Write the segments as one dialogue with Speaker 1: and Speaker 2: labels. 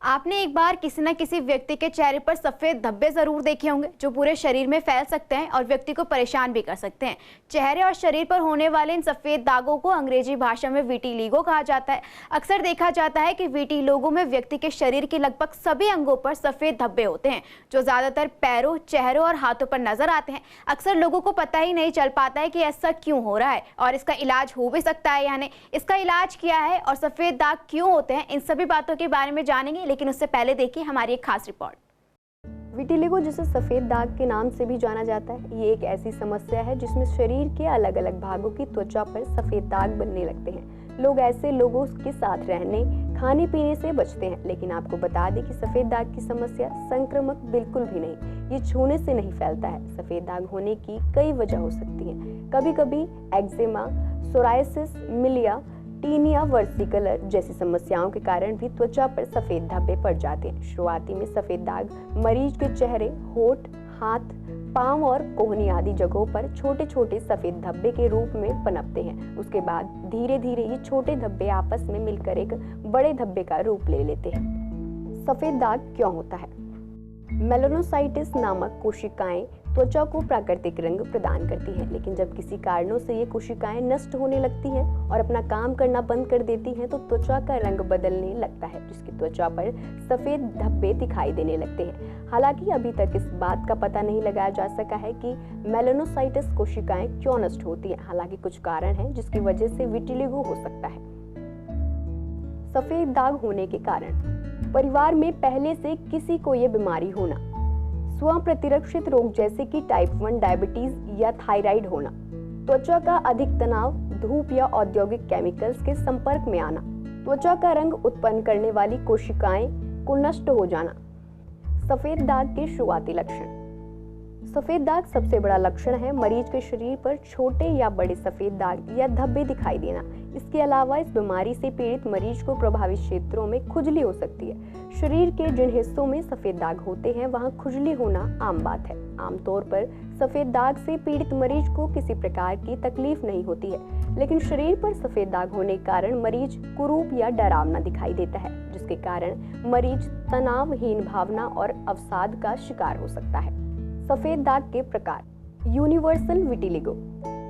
Speaker 1: आपने एक बार किसी न किसी व्यक्ति के चेहरे पर सफेद धब्बे जरूर देखे होंगे जो पूरे शरीर में फैल सकते हैं और व्यक्ति को परेशान भी कर सकते हैं। चेहरे और शरीर पर होने वाले इन सफेद दागों को अंग्रेजी भाषा में विटिलिगो कहा जाता है। अक्सर देखा जाता है कि विटिलिगो में व्यक्ति के शरीर के लगभग सभी अंगों पर सफेद धब्बे होते हैं जो ज्यादातर पैरों, चेहरों और हाथों पर नजर आते हैं। अक्सर लोगों को पता ही नहीं चल पाता है कि ऐसा क्यों हो रहा है और इसका इलाज हो भी सकता है या नहीं, इसका इलाज क्या है और सफेद दाग क्यों होते हैं, इन सभी बातों के बारे में जानेंगे। लेकिन उससे पहले देखिए हमारी एक खास रिपोर्ट।
Speaker 2: विटिलिगो, जिसे सफेद दाग के नाम से भी जाना जाता है, ये एक ऐसी समस्या है जिसमें शरीर के अलग अलग भागों की त्वचा पर सफेद दाग बनने लगते हैं। लोग ऐसे लोगों के साथ रहने, खाने पीने से बचते हैं, लेकिन आपको बता दें कि सफेद दाग की समस्या संक्रामक बिल्कुल भी नहीं, ये छूने से नहीं फैलता है। सफेद दाग होने की कई वजह हो सकती हैं। कभी कभी एक्जिमा, सोरायसिस, मिलिया, टीनिया वर्सिकलर जैसी समस्याओं के कारण भी त्वचा पर सफेद धब्बे पड़ जाते हैं। शुरुआती में सफेद दाग मरीज के चेहरे, होठ, हाथ, पांव और कोहनी आदि जगहों पर छोटे छोटे सफेद धब्बे के रूप में पनपते हैं। उसके बाद धीरे धीरे ये छोटे धब्बे आपस में मिलकर एक बड़े धब्बे का रूप ले लेते हैं। सफेद दाग क्यों होता है? मेलानोसाइटिस नामक कोशिकाएं त्वचा को प्राकृतिक रंग प्रदान करती हैं, लेकिन जब किसी कारणों से ये कोशिकाएं नष्ट होने लगती हैं और अपना काम करना बंद कर देती हैं तो त्वचा का रंग बदलने लगता है, जिसकी त्वचा पर सफेद धब्बे दिखाई देने लगते हैं। हालांकि अभी तक इस बात का पता नहीं लगाया जा सका है कि मेलानोसाइटिस कोशिकाएं क्यों नष्ट होती हैं। हालांकि कुछ कारण हैं जिसकी वजह से विटिलिगो हो सकता है। सफेद दाग होने के कारण: परिवार में पहले से किसी को ये बीमारी होना, स्वप्रतिरक्षित रोग जैसे कि टाइप 1 डायबिटीज या थायराइड होना, त्वचा का अधिक तनाव, धूप या औद्योगिक केमिकल्स के संपर्क में आना, त्वचा का रंग उत्पन्न करने वाली कोशिकाएं को नष्ट हो जाना। सफेद दाग के शुरुआती लक्षण: सफेद दाग सबसे बड़ा लक्षण है मरीज के शरीर पर छोटे या बड़े सफेद दाग या धब्बे दिखाई देना। इसके अलावा इस बीमारी से पीड़ित मरीज को प्रभावित क्षेत्रों में खुजली हो सकती है। शरीर के जिन हिस्सों में सफेद दाग होते हैं वहां खुजली होना आम बात है। आमतौर पर सफेद दाग से पीड़ित मरीज को किसी प्रकार की तकलीफ नहीं होती है, लेकिन शरीर पर सफेद दाग होने के कारण मरीज कुरूप या डरावना दिखाई देता है, जिसके कारण मरीज तनावहीन भावना और अवसाद का शिकार हो सकता है। सफेद दाग के प्रकार: यूनिवर्सल विटिलिगो,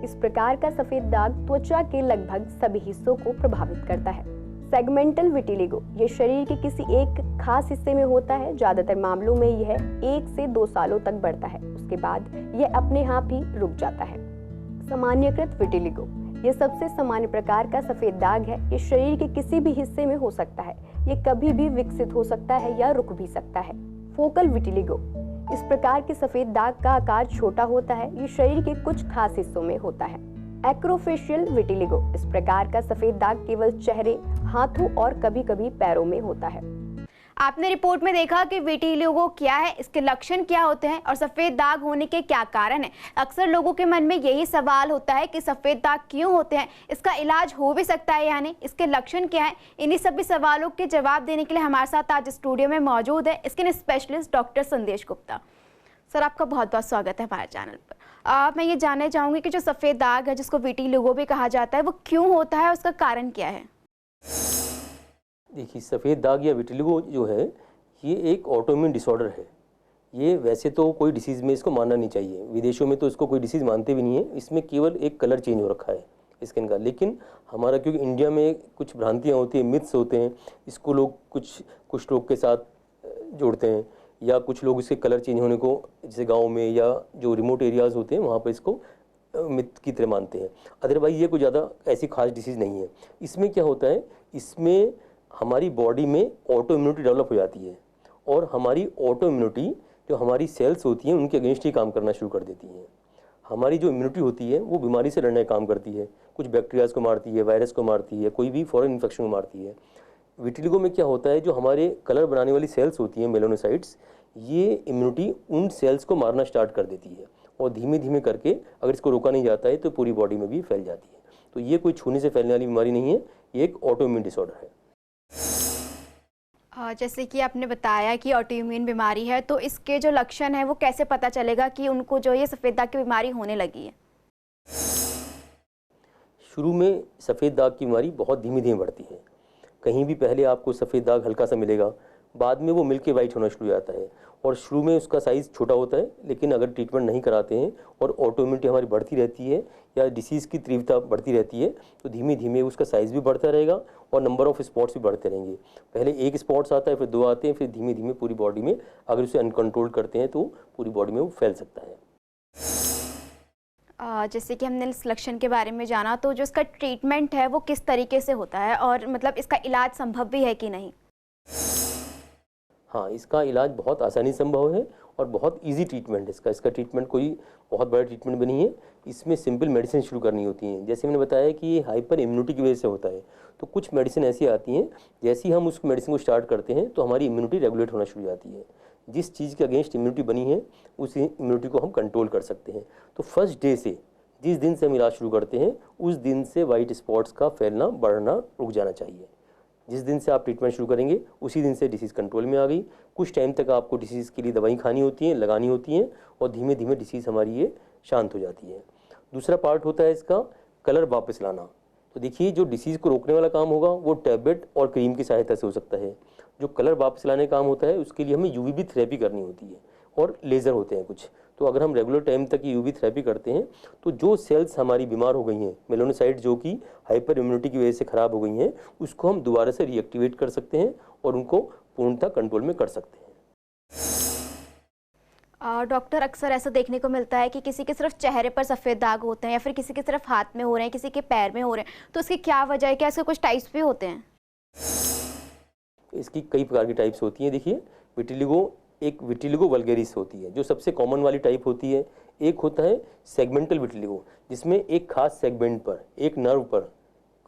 Speaker 2: इस प्रकार का सफेद दाग त्वचा के लगभग सभी हिस्सों को प्रभावित करता है। सेगमेंटल विटिलिगो, ये शरीर के किसी एक खास हिस्से में होता है। ज्यादातर मामलों में यह 1 से 2 सालों तक बढ़ता है, उसके बाद यह अपने आप ही रुक जाता है। सामान्यकृत विटिलिगो, ये सबसे सामान्य प्रकार का सफेद दाग है। ये शरीर के किसी भी हिस्से में हो सकता है, ये कभी भी विकसित हो सकता है या रुक भी सकता है। फोकल विटिलिगो, इस प्रकार के सफेद दाग का आकार छोटा होता है, ये शरीर के कुछ खास हिस्सों में होता है। एक्रोफेशियल विटिलिगो, इस प्रकार का सफेद दाग केवल चेहरे, हाथों और कभी-कभी पैरों में होता है।
Speaker 1: आपने रिपोर्ट में देखा कि विटिलिगो क्या है, इसके लक्षण क्या होते हैं और सफेद दाग होने के क्या कारण हैं। अक्सर लोगों के मन में यही सवाल होता है कि सफेद दाग क्यों होते हैं, इसका इलाज हो भी सकता है या नहीं, इसके लक्षण क्या हैं। इन्हीं सभी सवालों के जवाब देने के लिए हमारे साथ आज स्टूडियो में मौजूद है स्किन स्पेशलिस्ट डॉक्टर संदेश गुप्ता। सर, आपका बहुत बहुत स्वागत है हमारे चैनल पर। मैं ये जानना चाहूँगी कि जो सफेद दाग है जिसको विटिलिगो भी कहा जाता है, वो क्यों होता है और उसका कारण क्या है?
Speaker 3: देखिए, सफ़ेद दाग या विटिलिगो जो है ये एक ऑटोइम्यून डिसऑर्डर है। ये वैसे तो कोई डिसीज़ में इसको मानना नहीं चाहिए, विदेशों में तो इसको कोई डिसीज़ मानते भी नहीं है। इसमें केवल एक कलर चेंज हो रखा है स्किन का। लेकिन हमारा क्योंकि इंडिया में कुछ भ्रांतियाँ होती हैं, मिथ्स होते हैं, इसको लोग कुछ लोग के साथ जोड़ते हैं, या कुछ लोग इसके कलर चेंज होने को जैसे गाँव में या जो रिमोट एरियाज़ होते हैं वहाँ पर इसको मिथ की तरह मानते हैं। अदरवाइज ये कोई ज़्यादा ऐसी खास डिसीज़ नहीं है। इसमें क्या होता है, इसमें हमारी बॉडी में ऑटो इम्यूनिटी डेवलप हो जाती है और हमारी ऑटो इम्यूनिटी जो हमारी सेल्स होती हैं उनके अगेंस्ट ही काम करना शुरू कर देती हैं। हमारी जो इम्यूनिटी होती है वो बीमारी से लड़ने का काम करती है, कुछ बैक्टीरियाज को मारती है, वायरस को मारती है, कोई भी फॉरेन इन्फेक्शन को मारती है। विटिलिगो में क्या होता है, जो हमारे कलर बनाने वाली सेल्स होती हैं मेलानोसाइट्स, ये इम्यूनिटी उन सेल्स को मारना स्टार्ट कर देती है और धीमे धीमे करके अगर इसको रोका नहीं जाता है तो पूरी बॉडी में भी फैल जाती है। तो ये कोई छूने से फैलने वाली बीमारी नहीं है, ये एक ऑटोइम्यून डिसऑर्डर है।
Speaker 1: जैसे कि आपने बताया कि ऑटोइम्यून बीमारी है, तो इसके जो लक्षण हैं वो कैसे पता चलेगा कि उनको जो ये सफ़ेद दाग की बीमारी होने लगी है?
Speaker 3: शुरू में सफ़ेद दाग की बीमारी बहुत धीमे धीमे बढ़ती है। कहीं भी पहले आपको सफ़ेद दाग हल्का सा मिलेगा, बाद में वो मिल के वाइट होना शुरू हो जाता है। और शुरू में उसका साइज़ छोटा होता है, लेकिन अगर ट्रीटमेंट नहीं कराते हैं और ऑटोइम्यूनिटी हमारी बढ़ती रहती है या डिसीज़ की तीव्रता बढ़ती रहती है, तो धीमे धीमे उसका साइज़ भी बढ़ता रहेगा और नंबर ऑफ स्पॉट्स भी बढ़ते रहेंगे। पहले एक स्पॉट्स आता है, फिर 2 आते हैं, फिर धीमे धीमे पूरी बॉडी में अगर उसे अनकंट्रोल करते हैं तो पूरी बॉडी में वो फैल सकता है।
Speaker 1: जैसे कि हमने इस लक्षण के बारे में जाना, तो जो इसका ट्रीटमेंट है वो किस तरीके से होता है और मतलब इसका इलाज संभव भी है कि नहीं?
Speaker 3: हाँ, इसका इलाज बहुत आसानी संभव है और बहुत इजी ट्रीटमेंट है इसका। इसका ट्रीटमेंट कोई बहुत बड़ा ट्रीटमेंट भी नहीं है। इसमें सिंपल मेडिसिन शुरू करनी होती हैं। जैसे मैंने बताया कि ये हाइपर इम्यूनिटी की वजह से होता है, तो कुछ मेडिसिन ऐसी आती हैं, जैसे ही हम उस मेडिसिन को स्टार्ट करते हैं तो हमारी इम्यूनिटी रेगुलेट होना शुरू हो जाती है। जिस चीज़ के अगेंस्ट इम्यूनिटी बनी है उस इम्यूनिटी को हम कंट्रोल कर सकते हैं। तो फर्स्ट डे से, जिस दिन से हम इलाज शुरू करते हैं, उस दिन से वाइट स्पॉट्स का फैलना बढ़ना रुक जाना चाहिए। जिस दिन से आप ट्रीटमेंट शुरू करेंगे उसी दिन से डिसीज़ कंट्रोल में आ गई। कुछ टाइम तक आपको डिसीज़ के लिए दवाई खानी होती हैं, लगानी होती हैं और धीमे धीमे डिसीज़ हमारी ये शांत हो जाती है। दूसरा पार्ट होता है इसका कलर वापस लाना। तो देखिए, जो डिसीज़ को रोकने वाला काम होगा वो टैबलेट और क्रीम की सहायता से हो सकता है। जो कलर वापस लाने का काम होता है उसके लिए हमें यूवीबी थेरेपी करनी होती है और लेज़र होते हैं कुछ। तो अगर हम रेगुलर टाइम तक यूवी थेरेपी करते हैं तो जो सेल्स हमारी बीमार हो गई हैं, मेलानोसाइट जो कि हाइपर इम्यूनिटी की वजह से ख़राब हो गई हैं, उसको हम दोबारा से रीएक्टिवेट कर सकते हैं और उनको पूर्णतः कंट्रोल में कर सकते हैं।
Speaker 1: डॉक्टर, अक्सर ऐसा देखने को मिलता है कि किसी के सिर्फ चेहरे पर सफ़ेद दाग होते हैं या फिर किसी के सिर्फ हाथ में हो रहे हैं, किसी के पैर में हो रहे हैं, तो इसकी क्या वजह है? क्या इसके कुछ टाइप्स भी होते हैं?
Speaker 3: इसकी कई प्रकार की टाइप्स होती हैं। देखिए, एक विटिलिगो वल्गेरिस होती है जो सबसे कॉमन वाली टाइप होती है। एक होता है सेगमेंटल विटिलिगो, जिसमें एक खास सेगमेंट पर, एक नर्व पर,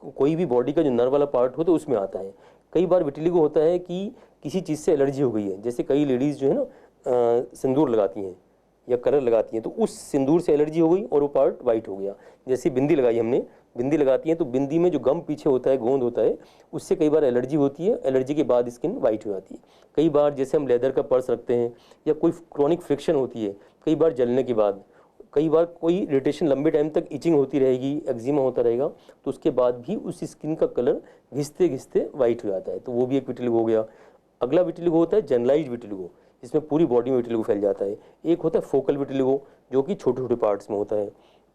Speaker 3: कोई भी बॉडी का जो नर्व वाला पार्ट होता है उसमें आता है। कई बार विटिलिगो होता है कि किसी चीज़ से एलर्जी हो गई है, जैसे कई लेडीज़ जो है ना सिंदूर लगाती हैं या कलर लगाती हैं, तो उस सिंदूर से एलर्जी हो गई और वो पार्ट वाइट हो गया। जैसे बिंदी लगाई हमने, बिंदी लगाती हैं तो बिंदी में जो गम पीछे होता है, गोंद होता है, उससे कई बार एलर्जी होती है। एलर्जी के बाद स्किन वाइट हो जाती है। कई बार जैसे हम लेदर का पर्स रखते हैं या कोई क्रोनिक फ्रिक्शन होती है, कई बार जलने के बाद, कई बार कोई इरिटेशन लंबे टाइम तक इचिंग होती रहेगी, एक्जिमा होता रहेगा, तो उसके बाद भी उस स्किन का कलर घिसते घिसते वाइट हो जाता है, तो वो भी एक विटिलिगो हो गया। अगला विटिलिगो होता है जनरलाइज्ड विटिलिगो, जिसमें पूरी बॉडी में विटिलिगो फैल जाता है। एक होता है फोकल विटिलिगो जो कि छोटे छोटे पार्ट्स में होता है।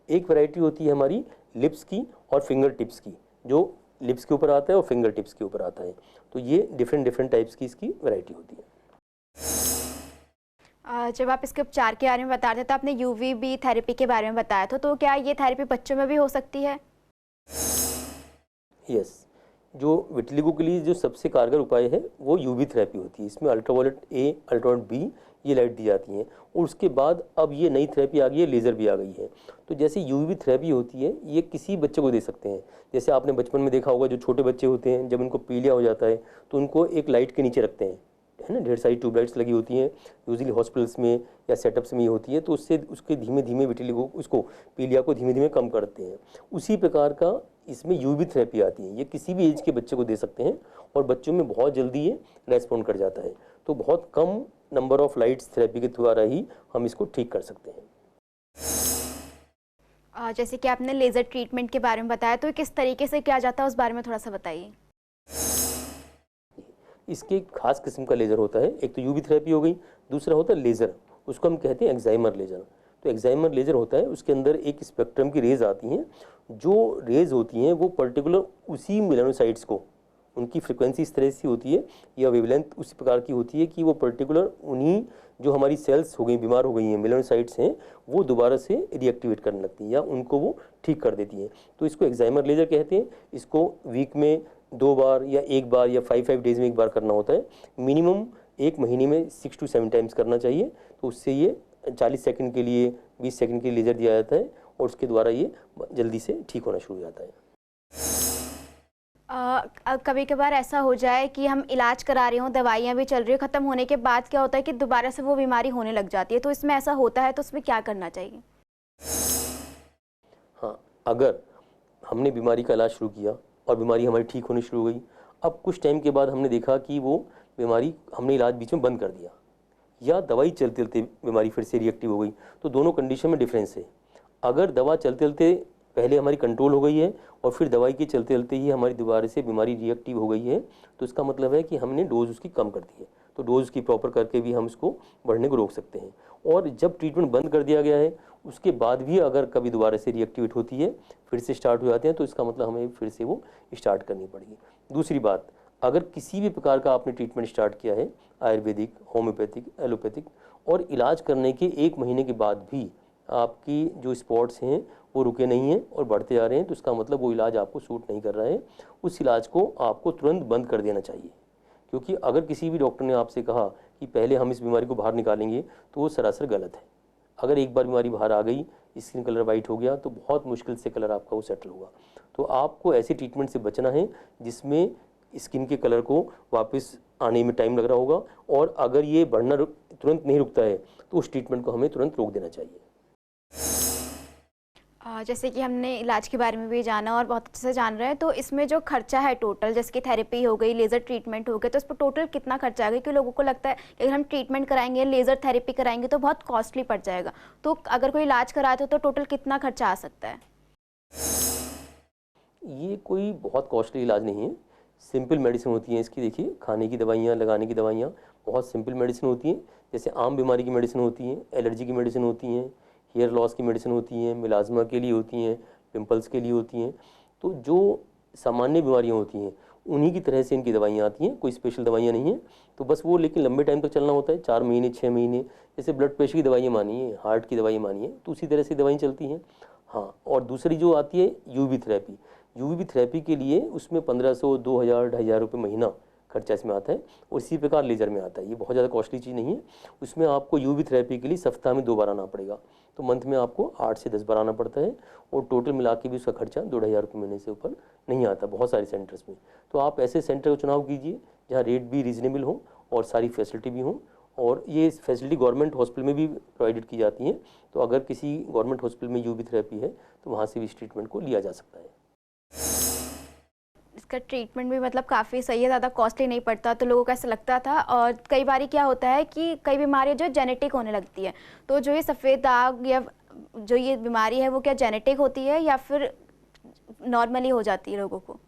Speaker 3: एक वैरायटी होती है हमारी लिप्स की और फिंगर टिप्स की, जो लिप्स के ऊपर आता है और फिंगर टिप्स के ऊपर आता है। तो ये डिफरेंट टाइप्स की इसकी वैरायटी होती है।
Speaker 1: जब आप इसके उपचार के बारे में बता रहे थे तो आपने यूवीबी थेरेपी के बारे में बताया था, तो क्या ये थेरेपी बच्चों में भी हो सकती है?
Speaker 3: यस, जो विटिलिगो के लिए जो सबसे कारगर उपाय है वो यूवी थेरेपी होती है। इसमें अल्ट्रावायलेट ए, अल्ट्रावायलेट बी ये लाइट दी जाती हैं और उसके बाद अब ये नई थेरेपी आ गई है, लेज़र भी आ गई है। तो जैसे यूवी थेरेपी होती है ये किसी बच्चे को दे सकते हैं। जैसे आपने बचपन में देखा होगा, जो छोटे बच्चे होते हैं जब उनको पीलिया हो जाता है तो उनको एक लाइट के नीचे रखते हैं, है ना, ढेर सारी ट्यूबलाइट्स लगी होती हैं, यूजुअली हॉस्पिटल्स में या सेटअप्स में ये होती है, तो उससे उसके धीमे धीमे विटिलिगो उसको पीलिया को धीमे धीमे कम करते हैं। उसी प्रकार का इसमें यूवी थेरेपी आती है। ये किसी भी एज के बच्चे को दे सकते हैं और बच्चों में बहुत जल्दी ये रेस्पॉन्ड कर जाता है। तो बहुत कम नंबर ऑफ लाइट्स थेरेपी के द्वारा ही हम इसको ठीक कर सकते हैं।
Speaker 1: जैसे कि आपने लेज़र ट्रीटमेंट के बारे में बताया, तो किस तरीके से किया जाता है उस बारे में थोड़ा सा बताइए।
Speaker 3: इसके खास किस्म का लेज़र होता है। एक तो यूवी थेरेपी हो गई, दूसरा होता है लेज़र, उसको हम कहते हैं एक्साइमर लेज़र। तो एक्साइमर लेज़र होता है, उसके अंदर एक स्पेक्ट्रम की रेज आती हैं। जो रेज होती हैं वो पर्टिकुलर उसी मेलानोसाइट्स को, उनकी फ्रिक्वेंसी इस तरह से होती है या वेवलेंथ उसी प्रकार की होती है कि वो पर्टिकुलर उन्हीं जो हमारी सेल्स हो गई, बीमार हो गई हैं, मेलानोसाइट्स हैं, वो दोबारा से रिएक्टिवेट करने लगती हैं या उनको वो ठीक कर देती हैं। तो इसको एक्साइमर लेज़र कहते हैं। इसको वीक में 2 बार या 1 बार या 5 डेज़ में 1 बार करना होता है। मिनिमम 1 महीने में 6 to 7 टाइम्स करना चाहिए। तो उससे ये 40 सेकंड के लिए, 20 सेकंड के लिए लेज़र दिया जाता है और उसके द्वारा ये जल्दी से ठीक होना शुरू हो जाता है।
Speaker 1: कभी कभार ऐसा हो जाए कि हम इलाज करा रहे हों, दवाइयाँ भी चल रही हो, ख़त्म होने के बाद क्या होता है कि दोबारा से वो बीमारी होने लग जाती है, तो इसमें ऐसा होता है तो उसमें क्या करना चाहिए?
Speaker 3: हाँ, अगर हमने बीमारी का इलाज शुरू किया और बीमारी हमारी ठीक होनी शुरू हो गई, अब कुछ टाइम के बाद हमने देखा कि वो बीमारी, हमने इलाज बीच में बंद कर दिया या दवाई चलते चलते बीमारी फिर से रिएक्टिव हो गई, तो दोनों कंडीशन में डिफरेंस है। अगर दवा चलते चलते पहले हमारी कंट्रोल हो गई है और फिर दवाई के चलते चलते ही हमारी दोबारा से बीमारी रिएक्टिव हो गई है, तो इसका मतलब है कि हमने डोज उसकी कम कर दी है। तो डोज की प्रॉपर करके भी हम इसको बढ़ने को रोक सकते हैं। और जब ट्रीटमेंट बंद कर दिया गया है उसके बाद भी अगर कभी दोबारा से रिएक्टिवेट होती है, फिर से स्टार्ट हो जाते हैं, तो इसका मतलब हमें फिर से वो स्टार्ट करनी पड़ेगी। दूसरी बात, अगर किसी भी प्रकार का आपने ट्रीटमेंट स्टार्ट किया है, आयुर्वेदिक, होम्योपैथिक, एलोपैथिक, और इलाज करने के 1 महीने के बाद भी आपकी जो स्पॉट्स हैं वो रुके नहीं हैं और बढ़ते जा रहे हैं, तो इसका मतलब वो इलाज आपको सूट नहीं कर रहा है। उस इलाज को आपको तुरंत बंद कर देना चाहिए, क्योंकि अगर किसी भी डॉक्टर ने आपसे कहा कि पहले हम इस बीमारी को बाहर निकालेंगे, तो वो सरासर गलत है। अगर एक बार बीमारी बाहर आ गई, स्किन कलर वाइट हो गया, तो बहुत मुश्किल से कलर आपका वो सेटल होगा। तो आपको ऐसे ट्रीटमेंट से बचना है जिसमें स्किन के कलर को वापस आने में टाइम लग रहा होगा, और अगर ये बढ़ना तुरंत नहीं रुकता है तो उस ट्रीटमेंट को हमें तुरंत रोक देना चाहिए।
Speaker 1: जैसे कि हमने इलाज के बारे में भी जाना और बहुत अच्छे से जान रहे हैं, तो इसमें जो खर्चा है टोटल, जैसे कि थेरेपी हो गई, लेज़र ट्रीटमेंट हो गया, तो इस पर टोटल कितना खर्चा आएगा? क्योंकि लोगों को लगता है कि अगर हम ट्रीटमेंट कराएंगे, लेज़र थेरेपी कराएंगे तो बहुत कॉस्टली पड़ जाएगा। तो अगर कोई इलाज कराते हो तो टोटल कितना खर्चा आ सकता है?
Speaker 3: ये कोई बहुत कॉस्टली इलाज नहीं है, सिंपल मेडिसिन होती हैं इसकी। देखिए, खाने की दवाइयाँ, लगाने की दवाइयाँ बहुत सिंपल मेडिसिन होती हैं। जैसे आम बीमारी की मेडिसिन होती हैं, एलर्जी की मेडिसिन होती हैं, हेयर लॉस की मेडिसिन होती हैं, मिलाज़मा के लिए होती हैं, पिंपल्स के लिए होती हैं। तो जो सामान्य बीमारियाँ होती हैं उन्हीं की तरह से इनकी दवाइयाँ आती हैं, कोई स्पेशल दवाइयाँ नहीं हैं। तो बस वो लेकिन लंबे टाइम तक चलना होता है, 4 महीने, 6 महीने। जैसे ब्लड प्रेशर की दवाइयाँ मानिए, हार्ट की दवाइयाँ मानिए, तो उसी तरह से दवाइयाँ चलती हैं। हाँ, और दूसरी जो आती है यूवी थेरेपी, यूवी थेरेपी के लिए उसमें 1500, 2000, 2500 रुपये महीना खर्चा इसमें आता है, और इसी प्रकार लेज़र में आता है। ये बहुत ज़्यादा कॉस्टली चीज़ नहीं है। उसमें आपको यूवी थेरेपी के लिए सप्ताह में 2 बार आना पड़ेगा, तो मंथ में आपको 8 से 10 बार आना पड़ता है, और टोटल मिला के भी उसका खर्चा 2-2500 रुपये महीने से ऊपर नहीं आता बहुत सारे सेंटर्स में। तो आप ऐसे सेंटर का चुनाव कीजिए जहाँ रेट भी रीजनेबल हो और सारी फैसिलिटी भी हो, और ये फैसिलिटी गवर्नमेंट हॉस्पिटल में भी प्रोवाइडेड की जाती हैं। तो अगर किसी गवर्नमेंट हॉस्पिटल में यूवी थेरेपी है तो वहाँ से भी इस ट्रीटमेंट को लिया जा सकता है।
Speaker 1: इसका ट्रीटमेंट भी मतलब काफ़ी सही है, ज़्यादा कॉस्टली नहीं पड़ता, तो लोगों को ऐसा लगता था। और कई बार क्या होता है कि कई बीमारियां जो जेनेटिक होने लगती है, तो जो ये सफ़ेद दाग या जो ये बीमारी है वो क्या जेनेटिक होती है या फिर नॉर्मली हो जाती है लोगों को?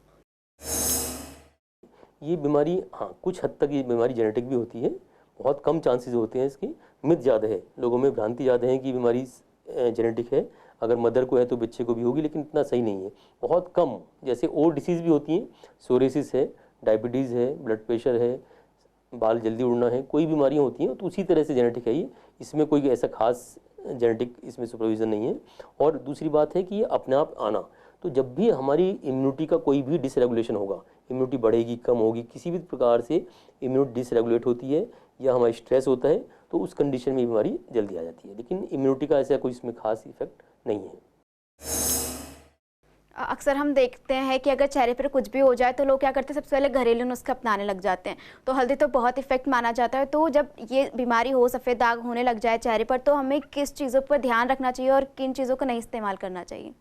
Speaker 3: ये बीमारी, हाँ, कुछ हद तक ये बीमारी जेनेटिक भी होती है, बहुत कम चांसेस होते हैं इसकी। मिथ ज़्यादा है, लोगों में भ्रांति ज़्यादा है कि बीमारी जेनेटिक है, अगर मदर को है तो बच्चे को भी होगी, लेकिन इतना सही नहीं है, बहुत कम। जैसे और डिसीज़ भी होती हैं, सोरेसिस है, डायबिटीज़ है, ब्लड प्रेशर है, बाल जल्दी उड़ना है, कोई बीमारियाँ होती हैं, तो उसी तरह से जेनेटिक है ये। इसमें कोई ऐसा खास जेनेटिक इसमें सुपरविज़न नहीं है। और दूसरी बात है कि ये अपने आप आना, तो जब भी हमारी इम्यूनिटी का कोई भी डिसरेगुलेशन होगा, इम्यूनिटी बढ़ेगी, कम होगी, किसी भी प्रकार से इम्यूनिटी डिसरेगुलेट होती है या हमारी स्ट्रेस होता है, तो उस कंडीशन में बीमारी जल्दी आ जाती है। लेकिन इम्यूनिटी का ऐसा कोई इसमें खास इफेक्ट नहीं है।
Speaker 1: अक्सर हम देखते हैं कि अगर चेहरे पर कुछ भी हो जाए तो लोग क्या करते हैं, सबसे पहले घरेलू नुस्खे अपनाने लग जाते हैं। तो हल्दी तो बहुत इफेक्ट माना जाता है, तो जब ये बीमारी हो, सफ़ेद दाग होने लग जाए चेहरे पर, तो हमें किस चीज़ों पर ध्यान रखना चाहिए और किन चीज़ों को नहीं इस्तेमाल करना चाहिए?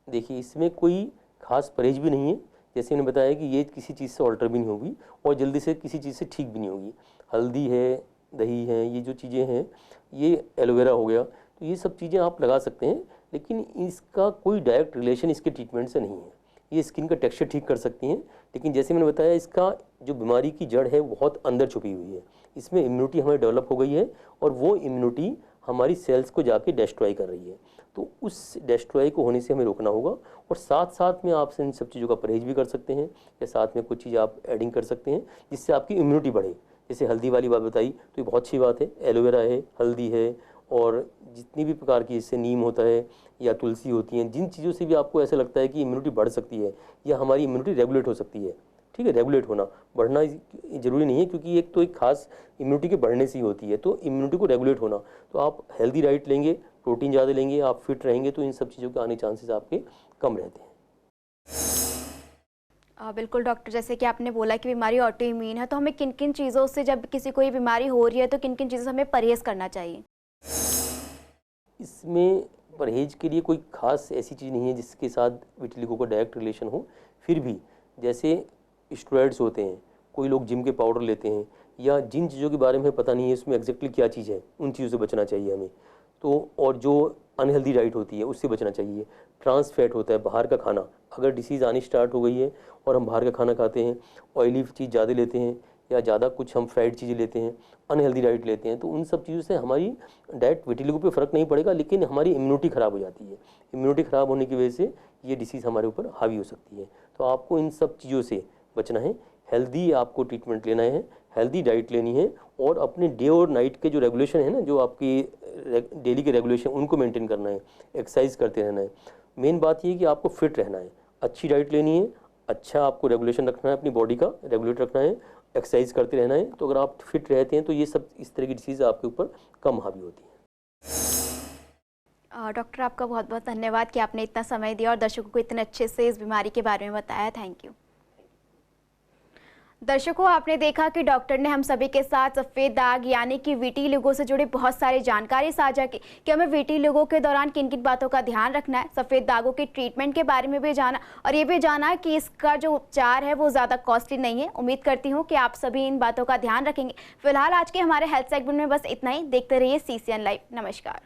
Speaker 3: देखिए, इसमें कोई खास परहेज भी नहीं है। जैसे मैंने बताया कि ये किसी चीज़ से ऑल्टर भी नहीं होगी और जल्दी से किसी चीज़ से ठीक भी नहीं होगी। हल्दी है, दही है, ये जो चीज़ें हैं, ये एलोवेरा हो गया, तो ये सब चीज़ें आप लगा सकते हैं, लेकिन इसका कोई डायरेक्ट रिलेशन इसके ट्रीटमेंट से नहीं है। ये स्किन का टेक्सचर ठीक कर सकती हैं, लेकिन जैसे मैंने बताया, इसका जो बीमारी की जड़ है बहुत अंदर छुपी हुई है। इसमें इम्यूनिटी हमें डेवलप हो गई है और वो इम्यूनिटी हमारी सेल्स को जाके डिस्ट्रॉय कर रही है। तो उस डिस्ट्रॉय को होने से हमें रोकना होगा, और साथ साथ में आप इन सब चीज़ों का परहेज भी कर सकते हैं, या साथ में कुछ चीज़ आप एडिंग कर सकते हैं जिससे आपकी इम्यूनिटी बढ़े। जैसे हल्दी वाली बात बताई, तो ये बहुत अच्छी बात है। एलोवेरा है, हल्दी है, और जितनी भी प्रकार की, इससे नीम होता है या तुलसी होती हैं, जिन चीज़ों से भी आपको ऐसा लगता है कि इम्यूनिटी बढ़ सकती है या हमारी इम्यूनिटी रेगुलेट हो सकती है, ठीक है, रेगुलेट होना, बढ़ना ज़रूरी नहीं है, क्योंकि एक तो एक खास इम्यूनिटी के बढ़ने से ही होती है। तो इम्यूनिटी को रेगुलेट होना, तो आप हेल्दी डाइट लेंगे, प्रोटीन ज़्यादा लेंगे, आप फिट रहेंगे, तो इन सब चीज़ों के आने चांसेस आपके कम रहते हैं।
Speaker 1: बिल्कुल डॉक्टर, जैसे कि आपने बोला कि बीमारी ऑटो इम्यून है, तो हमें किन किन चीज़ों से, जब किसी को ये बीमारी हो रही है तो किन किन चीज़ों से हमें परहेज़ करना चाहिए?
Speaker 3: इसमें परहेज के लिए कोई खास ऐसी चीज़ नहीं है जिसके साथ विटिलिगो का डायरेक्ट रिलेशन हो। फिर भी जैसे स्टेरॉइड्स होते हैं, कोई लोग जिम के पाउडर लेते हैं, या जिन चीज़ों के बारे में पता नहीं है इसमें एग्जैक्टली क्या चीज़ है, उन चीज़ों से बचना चाहिए हमें। तो और जो अनहेल्दी डाइट होती है उससे बचना चाहिए। ट्रांस फैट होता है, बाहर का खाना, अगर डिसीज़ आनी स्टार्ट हो गई है और हम बाहर का खाना खाते हैं, ऑयली चीज़ ज़्यादा लेते हैं, या ज़्यादा कुछ हम फ्राइड चीज़ें लेते हैं, अनहेल्दी डाइट लेते हैं, तो उन सब चीज़ों से हमारी डाइट विटिलिगो पे फ़र्क नहीं पड़ेगा, लेकिन हमारी इम्यूनिटी ख़राब हो जाती है। इम्यूनिटी ख़राब होने की वजह से ये डिसीज़ हमारे ऊपर हावी हो सकती है। तो आपको इन सब चीज़ों से बचना है, हेल्दी आपको ट्रीटमेंट लेना है, हेल्दी डाइट लेनी है, और अपने डे और नाइट के जो रेगुलेशन है ना, जो आपकी डेली के रेगुलेशन, उनको मेंटेन करना है, एक्सरसाइज करते रहना है। मेन बात ये है कि आपको फिट रहना है, अच्छी डाइट लेनी है, अच्छा आपको रेगुलेशन रखना है, अपनी बॉडी का रेगुलेट रखना है, एक्सरसाइज करते रहना है। तो अगर आप फिट रहते हैं तो ये सब इस तरह की डिसीज़ आपके ऊपर कम हावी होती है।
Speaker 1: डॉक्टर, आपका बहुत बहुत धन्यवाद कि आपने इतना समय दिया और दर्शकों को इतने अच्छे से इस बीमारी के बारे में बताया। Thank you. दर्शकों, आपने देखा कि डॉक्टर ने हम सभी के साथ सफ़ेद दाग यानी कि विटिलिगो से जुड़ी बहुत सारी जानकारी साझा की कि हमें विटिलिगो के दौरान किन किन बातों का ध्यान रखना है, सफ़ेद दागों के ट्रीटमेंट के बारे में भी जाना, और ये भी जाना कि इसका जो उपचार है वो ज़्यादा कॉस्टली नहीं है। उम्मीद करती हूँ कि आप सभी इन बातों का ध्यान रखेंगे। फिलहाल आज के हमारे हेल्थ सेगमेंट में बस इतना ही। देखते रहिए CCN लाइव। नमस्कार।